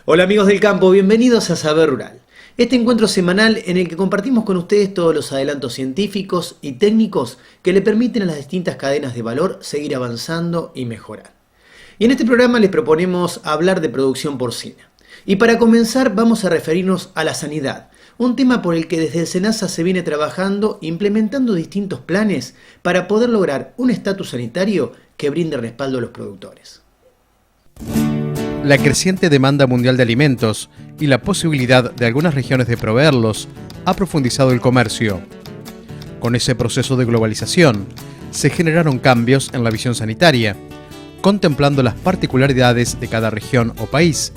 Hola amigos del campo, bienvenidos a Saber Rural. Este encuentro semanal en el que compartimos con ustedes todos los adelantos científicos y técnicos que le permiten a las distintas cadenas de valor seguir avanzando y mejorar. Y en este programa les proponemos hablar de producción porcina. Y para comenzar vamos a referirnos a la sanidad, un tema por el que desde el SENASA se viene trabajando implementando distintos planes para poder lograr un estatus sanitario que brinde respaldo a los productores. La creciente demanda mundial de alimentos y la posibilidad de algunas regiones de proveerlos ha profundizado el comercio. Con ese proceso de globalización, se generaron cambios en la visión sanitaria, contemplando las particularidades de cada región o país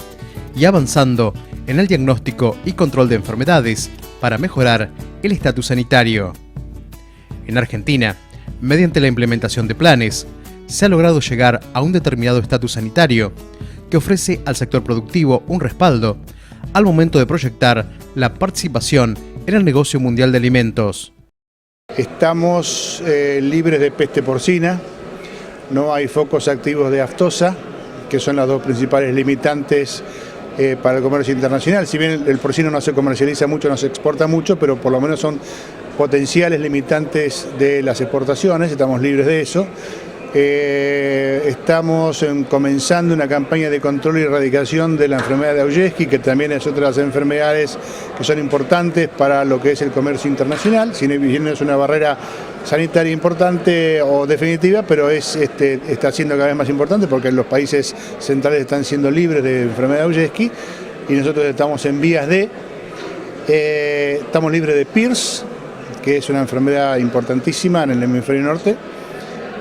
y avanzando en el diagnóstico y control de enfermedades para mejorar el estatus sanitario. En Argentina, mediante la implementación de planes, se ha logrado llegar a un determinado estatus sanitario que ofrece al sector productivo un respaldo al momento de proyectar la participación en el negocio mundial de alimentos. Estamos libres de peste porcina, no hay focos activos de aftosa, que son las dos principales limitantes para el comercio internacional. Si bien el porcino no se comercializa mucho, no se exporta mucho, pero por lo menos son potenciales limitantes de las exportaciones, estamos libres de eso. Estamos comenzando una campaña de control y erradicación de la enfermedad de Augeski, que también es otra de las enfermedades que son importantes para lo que es el comercio internacional. Si bien no es una barrera sanitaria importante o definitiva, pero está siendo cada vez más importante porque los países centrales están siendo libres de enfermedad de Augeski y nosotros estamos en vías de... estamos libres de PIRS, que es una enfermedad importantísima en el hemisferio norte.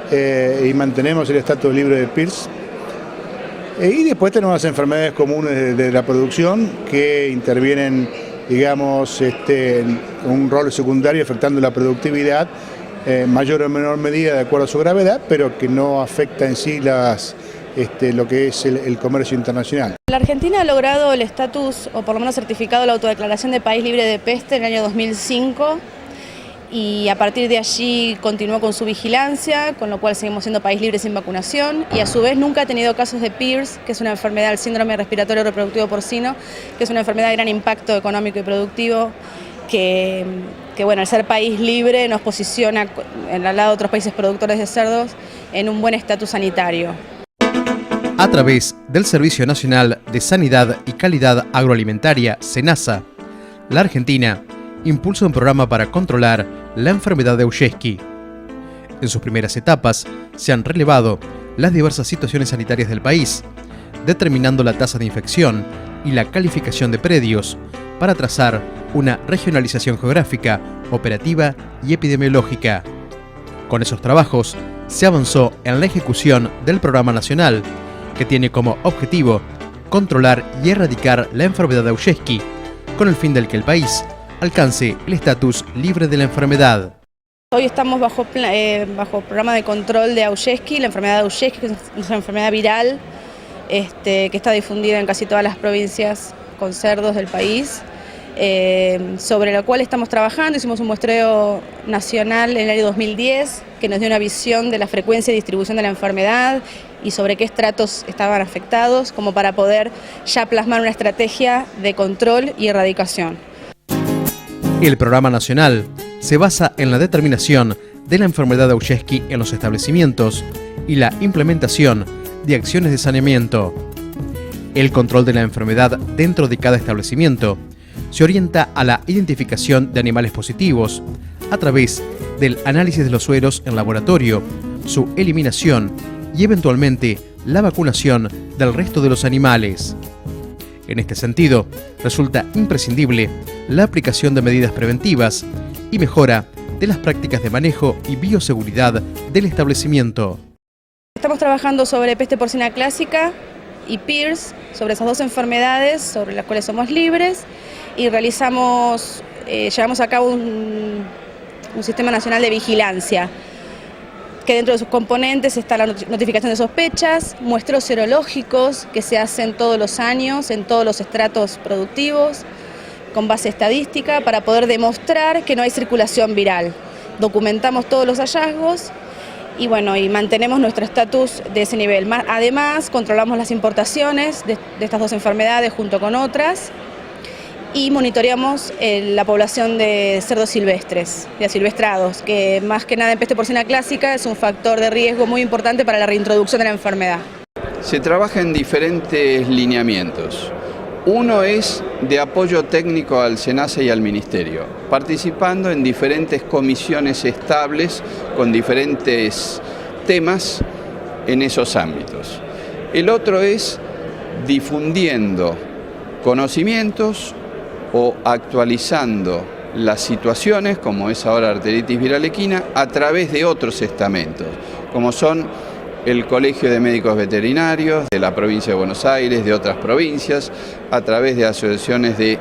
Y mantenemos el estatus libre de PIRS. Y después tenemos las enfermedades comunes de la producción que intervienen, digamos, en un rol secundario afectando la productividad, mayor o menor medida de acuerdo a su gravedad, pero que no afecta en sí lo que es el comercio internacional. La Argentina ha logrado el estatus, o por lo menos certificado la autodeclaración de país libre de peste en el año 2005. Y a partir de allí continuó con su vigilancia, con lo cual seguimos siendo país libre sin vacunación y a su vez nunca ha tenido casos de PIRS, que es una enfermedad del síndrome respiratorio reproductivo porcino, que es una enfermedad de gran impacto económico y productivo, que bueno, al ser país libre nos posiciona al lado de otros países productores de cerdos en un buen estatus sanitario. A través del Servicio Nacional de Sanidad y Calidad Agroalimentaria, SENASA, la Argentina impulsa un programa para controlar la enfermedad de Augeski. En sus primeras etapas se han relevado las diversas situaciones sanitarias del país, determinando la tasa de infección y la calificación de predios para trazar una regionalización geográfica, operativa y epidemiológica. Con esos trabajos se avanzó en la ejecución del programa nacional, que tiene como objetivo controlar y erradicar la enfermedad de Augeski, con el fin del que el país alcance el estatus libre de la enfermedad. Hoy estamos bajo programa de control de Augeski, la enfermedad de Augeski, que es una enfermedad viral que está difundida en casi todas las provincias con cerdos del país, sobre la cual estamos trabajando. Hicimos un muestreo nacional en el año 2010 que nos dio una visión de la frecuencia y distribución de la enfermedad y sobre qué estratos estaban afectados, como para poder ya plasmar una estrategia de control y erradicación. El programa nacional se basa en la determinación de la enfermedad de Augeski en los establecimientos y la implementación de acciones de saneamiento. El control de la enfermedad dentro de cada establecimiento se orienta a la identificación de animales positivos a través del análisis de los sueros en laboratorio, su eliminación y eventualmente la vacunación del resto de los animales. En este sentido, resulta imprescindible la aplicación de medidas preventivas y mejora de las prácticas de manejo y bioseguridad del establecimiento. Estamos trabajando sobre peste porcina clásica y PIRS, sobre esas dos enfermedades sobre las cuales somos libres, y llevamos a cabo un sistema nacional de vigilancia, que dentro de sus componentes está la notificación de sospechas, muestreos serológicos que se hacen todos los años en todos los estratos productivos, con base estadística, para poder demostrar que no hay circulación viral. Documentamos todos los hallazgos Y bueno, y mantenemos nuestro estatus de ese nivel. Además, controlamos las importaciones de estas dos enfermedades junto con otras y monitoreamos la población de cerdos silvestres, de asilvestrados, que más que nada en peste porcina clásica es un factor de riesgo muy importante para la reintroducción de la enfermedad. Se trabaja en diferentes lineamientos. Uno es de apoyo técnico al SENASA y al Ministerio, participando en diferentes comisiones estables con diferentes temas en esos ámbitos. El otro es difundiendo conocimientos o actualizando las situaciones, como es ahora arteritis viral equina, a través de otros estamentos, como son el Colegio de Médicos Veterinarios de la provincia de Buenos Aires, de otras provincias, a través de asociaciones de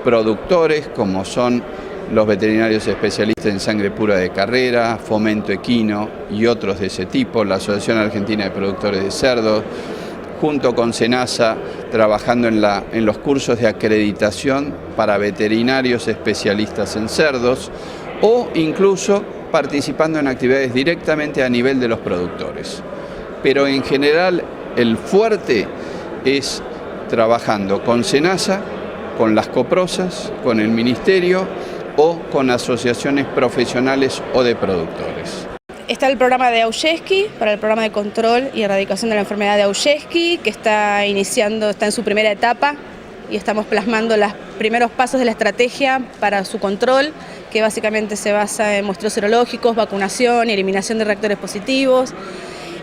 productores, como son los veterinarios especialistas en sangre pura de carrera, Fomento Equino y otros de ese tipo, la Asociación Argentina de Productores de Cerdos, junto con SENASA, trabajando en los cursos de acreditación para veterinarios especialistas en cerdos, o incluso participando en actividades directamente a nivel de los productores. Pero en general el fuerte es trabajando con SENASA, con las coprosas, con el Ministerio o con asociaciones profesionales o de productores. Está el programa de Augeski, para el programa de control y erradicación de la enfermedad de Augeski, que está en su primera etapa y estamos plasmando los primeros pasos de la estrategia para su control, que básicamente se basa en muestreos serológicos, vacunación y eliminación de reactores positivos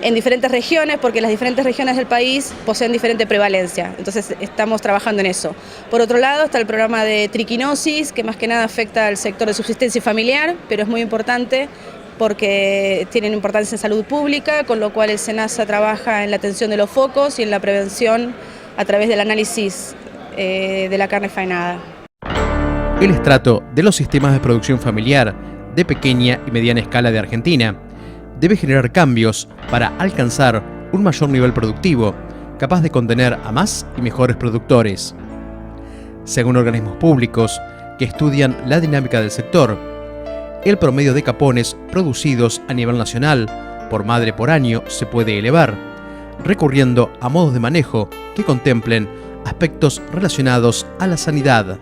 en diferentes regiones, porque las diferentes regiones del país poseen diferente prevalencia, entonces estamos trabajando en eso. Por otro lado está el programa de triquinosis, que más que nada afecta al sector de subsistencia familiar, pero es muy importante porque tienen importancia en salud pública, con lo cual el SENASA trabaja en la atención de los focos y en la prevención a través del análisis de la carne faenada. El estrato de los sistemas de producción familiar de pequeña y mediana escala de Argentina debe generar cambios para alcanzar un mayor nivel productivo, capaz de contener a más y mejores productores. Según organismos públicos que estudian la dinámica del sector, el promedio de capones producidos a nivel nacional por madre por año se puede elevar, recurriendo a modos de manejo que contemplen aspectos relacionados a la sanidad.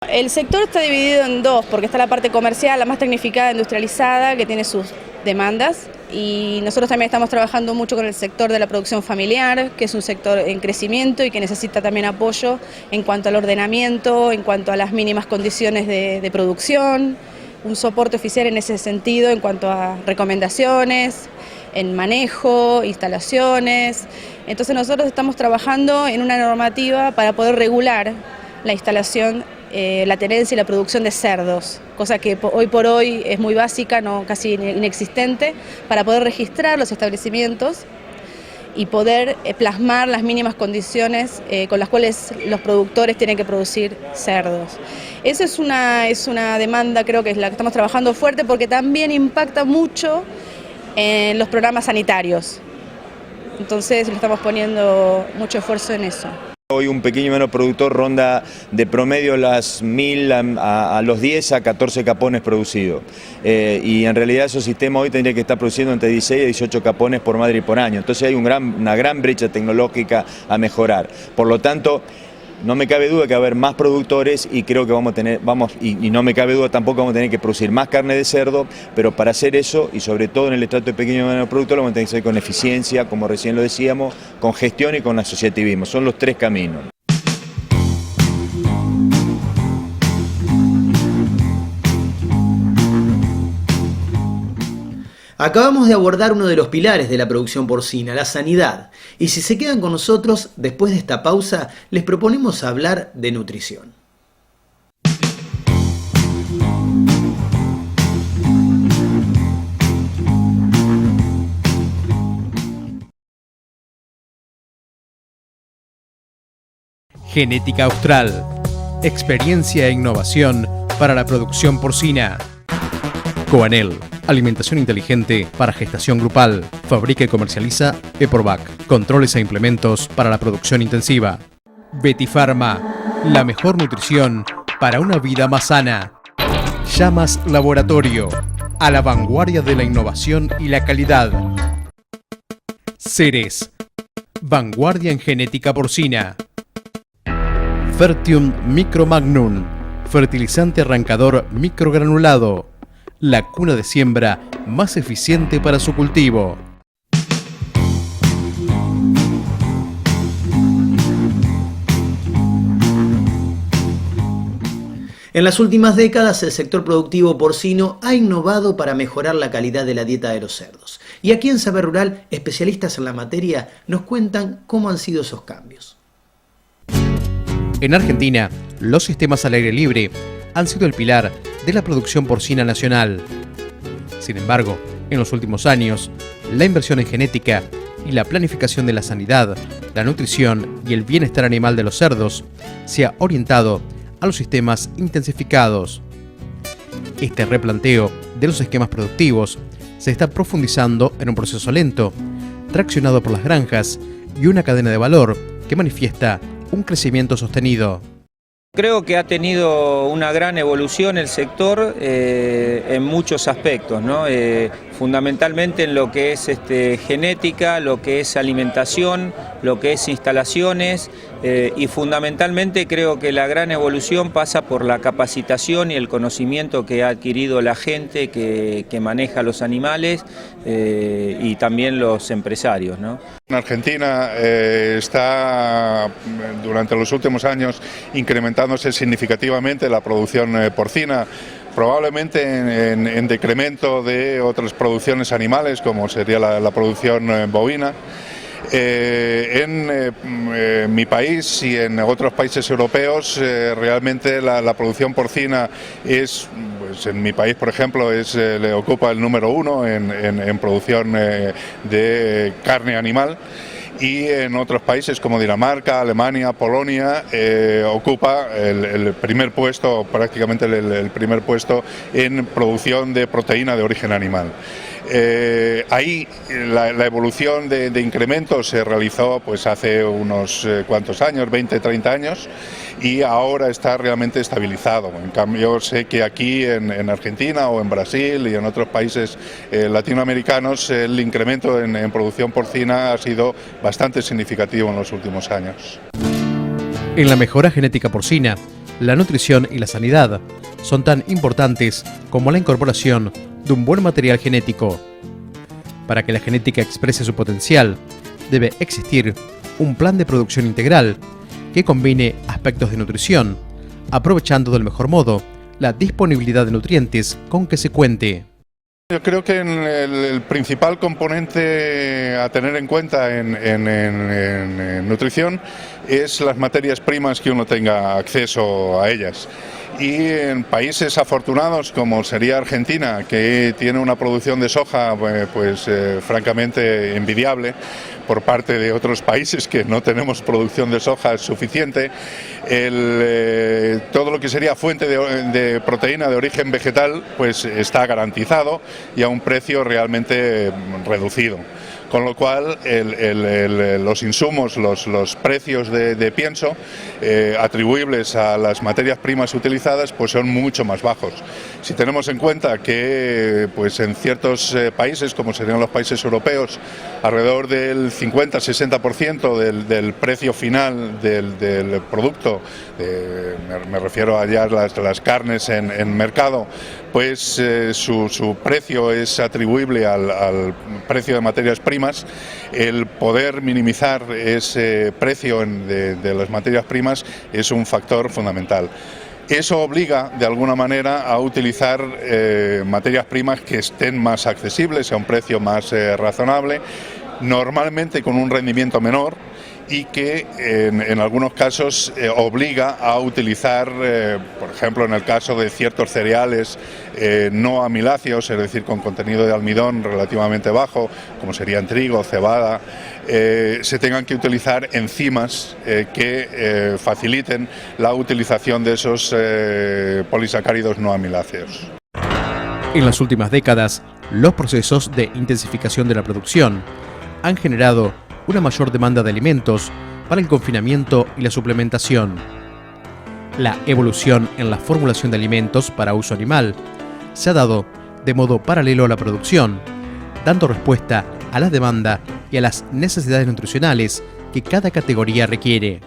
El sector está dividido en dos, porque está la parte comercial, la más tecnificada, industrializada, que tiene sus demandas, y nosotros también estamos trabajando mucho con el sector de la producción familiar, que es un sector en crecimiento y que necesita también apoyo en cuanto al ordenamiento, en cuanto a las mínimas condiciones de producción, un soporte oficial en ese sentido en cuanto a recomendaciones, en manejo, instalaciones. Entonces nosotros estamos trabajando en una normativa para poder regular la instalación, la tenencia y la producción de cerdos, cosa que hoy por hoy es muy básica, casi inexistente, para poder registrar los establecimientos y poder plasmar las mínimas condiciones con las cuales los productores tienen que producir cerdos. Eso es una demanda, creo que es la que estamos trabajando fuerte, porque también impacta mucho en los programas sanitarios. Entonces le estamos poniendo mucho esfuerzo en eso. Hoy un pequeño y mediano productor ronda de promedio las 1000 a los 10 a 14 capones producidos. Y en realidad esos sistemas hoy tendrían que estar produciendo entre 16 y 18 capones por madre y por año. Entonces hay una gran brecha tecnológica a mejorar. Por lo tanto, no me cabe duda que va a haber más productores y creo que y no me cabe duda tampoco que vamos a tener que producir más carne de cerdo, pero para hacer eso, y sobre todo en el estrato de pequeño y mediano productor, lo vamos a tener que hacer con eficiencia, como recién lo decíamos, con gestión y con asociativismo. Son los tres caminos. Acabamos de abordar uno de los pilares de la producción porcina, la sanidad. Y si se quedan con nosotros, después de esta pausa, les proponemos hablar de nutrición. Genética Austral. Experiencia e innovación para la producción porcina. Coanel. Alimentación inteligente para gestación grupal. Fabrica y comercializa Eporvac. Controles e implementos para la producción intensiva. Betifarma. La mejor nutrición para una vida más sana. Llamas Laboratorio. a la vanguardia de la innovación y la calidad. Ceres, vanguardia en genética porcina. Fertium Micromagnum, fertilizante arrancador microgranulado, la cuna de siembra más eficiente para su cultivo. En las últimas décadas, el sector productivo porcino ha innovado para mejorar la calidad de la dieta de los cerdos. Y aquí en Saber Rural, especialistas en la materia nos cuentan cómo han sido esos cambios. En Argentina, los sistemas al aire libre han sido el pilar de la producción porcina nacional. Sin embargo, en los últimos años, la inversión en genética y la planificación de la sanidad, la nutrición y el bienestar animal de los cerdos se ha orientado a los sistemas intensificados. Este replanteo de los esquemas productivos se está profundizando en un proceso lento, traccionado por las granjas y una cadena de valor que manifiesta un crecimiento sostenido. Creo que ha tenido una gran evolución el sector en muchos aspectos, ¿no? Fundamentalmente en lo que es genética, lo que es alimentación, lo que es instalaciones y fundamentalmente creo que la gran evolución pasa por la capacitación y el conocimiento que ha adquirido la gente que maneja los animales y también los empresarios, ¿no? En Argentina está durante los últimos años incrementándose significativamente la producción porcina, probablemente en decremento de otras producciones animales como sería la producción bovina. En mi país y en otros países europeos realmente la producción porcina es, pues en mi país por ejemplo, le ocupa el número 1 en producción de carne animal. Y en otros países como Dinamarca, Alemania, Polonia, ocupa el primer puesto, prácticamente el primer puesto en producción de proteína de origen animal. Ahí la evolución de incremento se realizó pues hace unos cuantos años, 20, 30 años, y ahora está realmente estabilizado. En cambio, sé que aquí en Argentina o en Brasil y en otros países latinoamericanos el incremento en producción porcina ha sido bastante significativo en los últimos años. En la mejora genética porcina, la nutrición y la sanidad son tan importantes como la incorporación de un buen material genético. Para que la genética exprese su potencial, debe existir un plan de producción integral que combine aspectos de nutrición, aprovechando del mejor modo la disponibilidad de nutrientes con que se cuente. Yo creo que el principal componente a tener en cuenta en nutrición es las materias primas que uno tenga acceso a ellas. Y en países afortunados como sería Argentina, que tiene una producción de soja francamente envidiable por parte de otros países que no tenemos producción de soja suficiente, todo lo que sería fuente de proteína de origen vegetal pues está garantizado y a un precio realmente reducido. Con lo cual los insumos, los precios de pienso atribuibles a las materias primas utilizadas pues son mucho más bajos. Si tenemos en cuenta que pues en ciertos países, como serían los países europeos, alrededor del 50-60% del precio final del producto, me refiero a ya las carnes en mercado, pues su precio es atribuible al precio de materias primas. El poder minimizar ese precio de las materias primas es un factor fundamental. Eso obliga de alguna manera a utilizar materias primas que estén más accesibles, a un precio más razonable, normalmente con un rendimiento menor, y que en algunos casos obliga a utilizar, por ejemplo, en el caso de ciertos cereales no amiláceos, es decir, con contenido de almidón relativamente bajo, como serían trigo, cebada, se tengan que utilizar enzimas que faciliten la utilización de esos polisacáridos no amiláceos. En las últimas décadas, los procesos de intensificación de la producción han generado una mayor demanda de alimentos para el confinamiento y la suplementación. La evolución en la formulación de alimentos para uso animal se ha dado de modo paralelo a la producción, dando respuesta a la demanda y a las necesidades nutricionales que cada categoría requiere.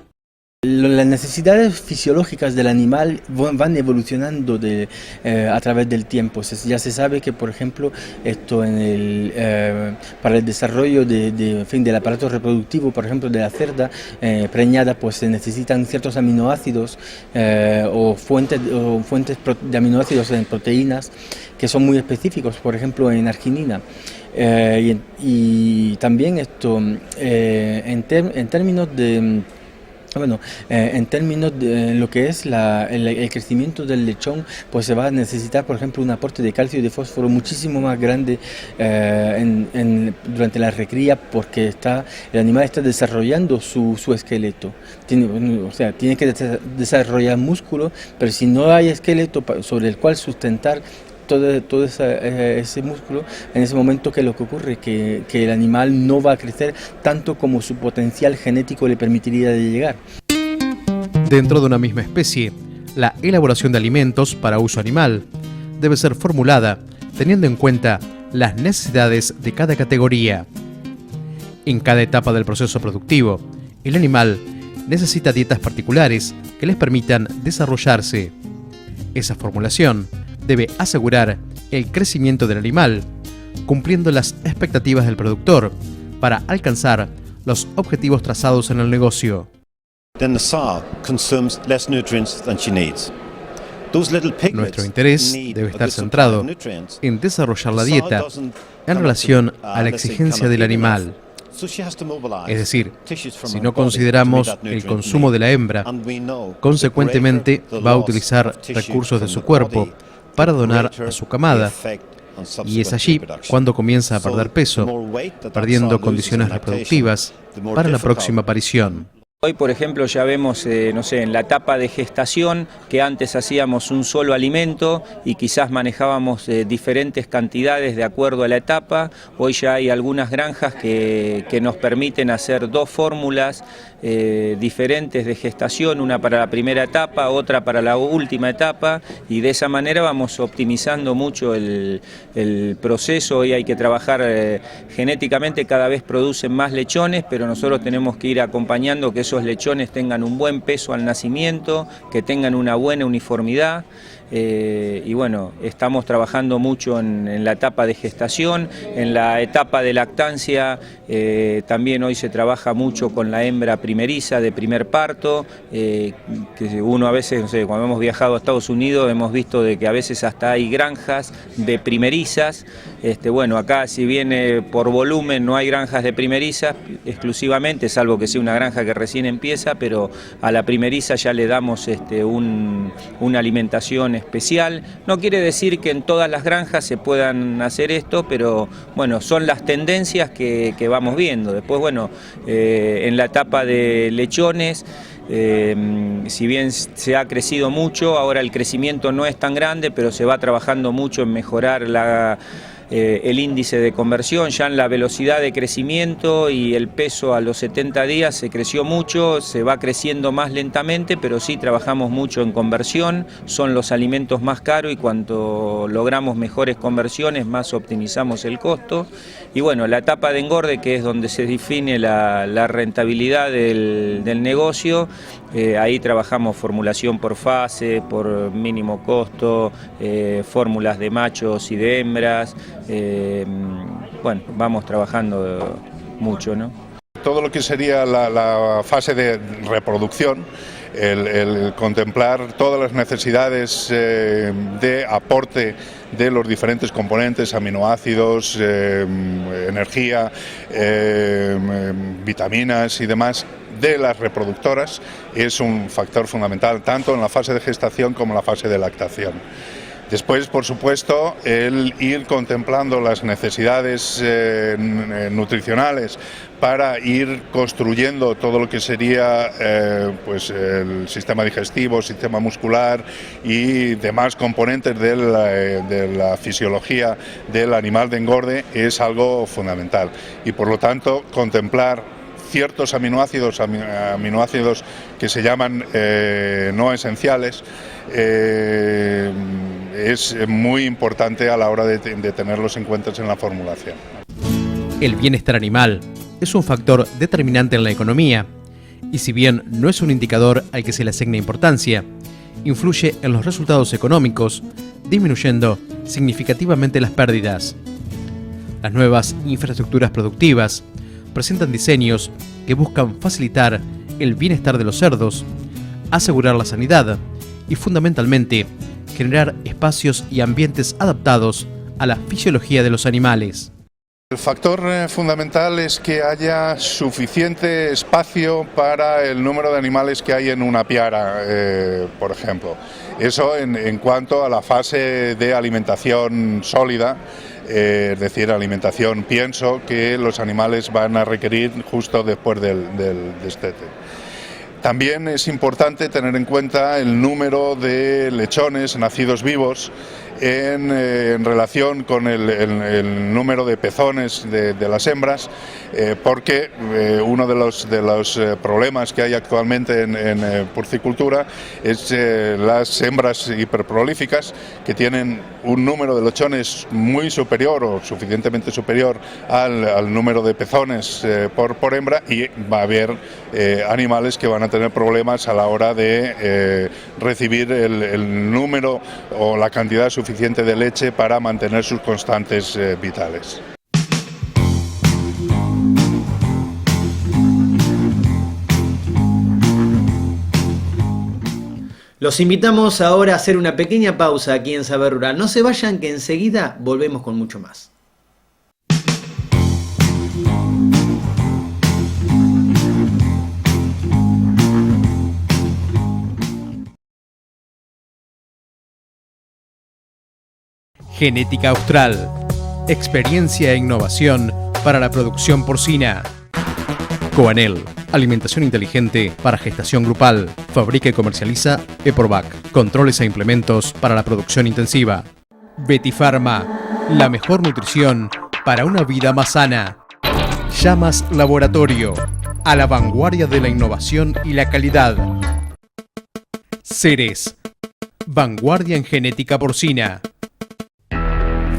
Las necesidades fisiológicas del animal van evolucionando a través del tiempo. Ya se sabe que, por ejemplo, para el desarrollo del aparato reproductivo, por ejemplo, de la cerda preñada, pues se necesitan ciertos aminoácidos o fuentes de aminoácidos en proteínas que son muy específicos, por ejemplo, en arginina. Y también en términos de lo que es el crecimiento del lechón, pues se va a necesitar, por ejemplo, un aporte de calcio y de fósforo muchísimo más grande durante la recría, porque el animal está desarrollando su esqueleto. Tiene que desarrollar músculo, pero si no hay esqueleto sobre el cual sustentar todo ese músculo, en ese momento que lo que ocurre que el animal no va a crecer tanto como su potencial genético le permitiría de llegar. Dentro de una misma especie, la elaboración de alimentos para uso animal debe ser formulada teniendo en cuenta las necesidades de cada categoría. En cada etapa del proceso productivo, el animal necesita dietas particulares que les permitan desarrollarse. Esa formulación debe asegurar el crecimiento del animal, cumpliendo las expectativas del productor para alcanzar los objetivos trazados en el negocio. Nuestro interés debe estar centrado en desarrollar la dieta en relación a la exigencia del animal. Es decir, si no consideramos el consumo de la hembra, consecuentemente va a utilizar recursos de su cuerpo para donar a su camada, y es allí cuando comienza a perder peso, perdiendo condiciones reproductivas para la próxima aparición. Hoy, por ejemplo, ya vemos, en la etapa de gestación, que antes hacíamos un solo alimento y quizás manejábamos diferentes cantidades de acuerdo a la etapa. Hoy ya hay algunas granjas que nos permiten hacer 2 fórmulas diferentes de gestación, una para la primera etapa, otra para la última etapa, y de esa manera vamos optimizando mucho el proceso. Hoy hay que trabajar genéticamente, cada vez producen más lechones, pero nosotros tenemos que ir acompañando que esos lechones tengan un buen peso al nacimiento, que tengan una buena uniformidad. Y bueno, estamos trabajando mucho en la etapa de gestación, en la etapa de lactancia. También hoy se trabaja mucho con la hembra primeriza de primer parto, que uno a veces, cuando hemos viajado a Estados Unidos hemos visto de que a veces hasta hay granjas de primerizas. Bueno, acá si bien por volumen no hay granjas de primerizas exclusivamente, salvo que sea una granja que recién empieza, pero a la primeriza ya le damos una alimentación especial. No quiere decir que en todas las granjas se puedan hacer esto, pero bueno, son las tendencias que vamos viendo. Después, bueno, en la etapa de lechones, si bien se ha crecido mucho, ahora el crecimiento no es tan grande, pero se va trabajando mucho en mejorar el índice de conversión. Ya en la velocidad de crecimiento y el peso a los 70 días se creció mucho, se va creciendo más lentamente, pero sí trabajamos mucho en conversión. Son los alimentos más caros y cuanto logramos mejores conversiones, más optimizamos el costo. Y bueno, la etapa de engorde, que es donde se define la rentabilidad del negocio, ahí trabajamos formulación por fase, por mínimo costo, fórmulas de machos y de hembras. Bueno, vamos trabajando mucho, ¿no? Todo lo que sería la fase de reproducción, el contemplar todas las necesidades de aporte de los diferentes componentes, aminoácidos, energía, vitaminas y demás, de las reproductoras, es un factor fundamental tanto en la fase de gestación como en la fase de lactación. Después, por supuesto, el ir contemplando las necesidades nutricionales para ir construyendo todo lo que sería pues el sistema digestivo, sistema muscular y demás componentes de la fisiología del animal de engorde es algo fundamental. Y por lo tanto, contemplar ciertos aminoácidos que se llaman no esenciales, es muy importante a la hora de tenerlos en cuenta en la formulación. El bienestar animal es un factor determinante en la economía y si bien no es un indicador al que se le asigna importancia, influye en los resultados económicos, disminuyendo significativamente las pérdidas. Las nuevas infraestructuras productivas presentan diseños que buscan facilitar el bienestar de los cerdos, asegurar la sanidad y fundamentalmente generar espacios y ambientes adaptados a la fisiología de los animales. El factor fundamental es que haya suficiente espacio para el número de animales que hay en una piara, por ejemplo. Eso en cuanto a la fase de alimentación sólida, es decir, alimentación pienso que los animales van a requerir justo después del destete. También es importante tener en cuenta el número de lechones nacidos vivos en relación con el número de pezones de las hembras, porque uno de los problemas que hay actualmente en porcicultura es las hembras hiperprolíficas que tienen un número de lechones muy superior o suficientemente superior al número de pezones por hembra, y va a haber animales que van a tener problemas a la hora de recibir el número o la cantidad suficiente de leche para mantener sus constantes vitales. Los invitamos ahora a hacer una pequeña pausa aquí en Saber Rural. No se vayan, que enseguida volvemos con mucho más. Genética Austral. Experiencia e innovación para la producción porcina. Coanel. Alimentación inteligente para gestación grupal. Fabrica y comercializa Eporvac. Controles e implementos para la producción intensiva. Betifarma. La mejor nutrición para una vida más sana. Llamas Laboratorio. A la vanguardia de la innovación y la calidad. Ceres. Vanguardia en genética porcina.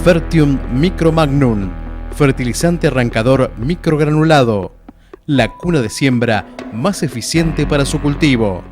Fertium Micromagnum, fertilizante arrancador microgranulado, la cuna de siembra más eficiente para su cultivo.